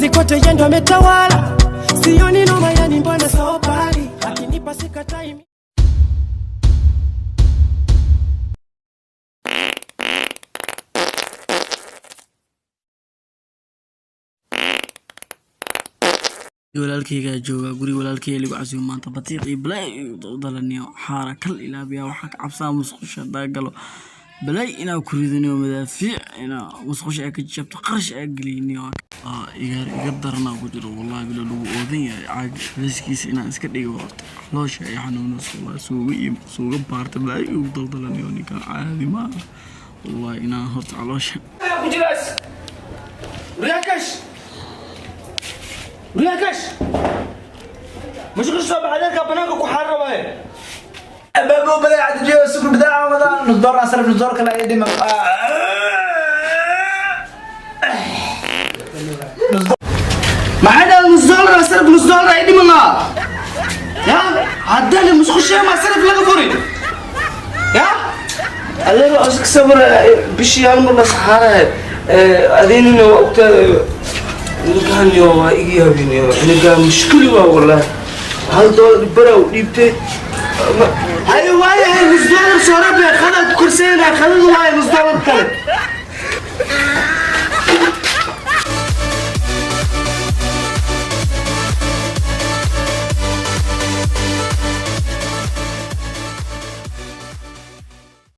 kazi kote yendo ametawala. Sioni noma yani mbona sopari. Akinipa sikatai. walaalkayga jooga guri walaalkay lagu casuum maanta batiiq iyo balay dalaniyo xaara kal ilaabiya waxa ka cabsaa musqusha daagalo balay inaa ku ridaniyo madaafiic inaa musqusha ka jabto qarash ay galiniyo iga darna ku jiro wallahi bila lagu oodan yahay caag riskiisa inaan iska dhigo horta loosha ay xanuuno suuga baarta balay u daldalaniyo ninka caadi ma wallahi inaan horta loosha ku jiraas رياكش مش قصة بعدك بناك كحرة وين بقول بدأ عاد جاي السوق بدأ رمضان نصدر أصرف نصدر كلا يدي ما عدا نصدر أصرف نصدر يدي ما يا عدالي مش خشية ما أصرف لك فوري يا اللي أسك صبر بشي هالم الله سحارة أديني وقت نكان يوم يجي هبيني نكان مشكلة والله هالدول براو ديبتي هاي واي هاي مصدر صورة بخلت كرسينا خلنا واي مصدر كله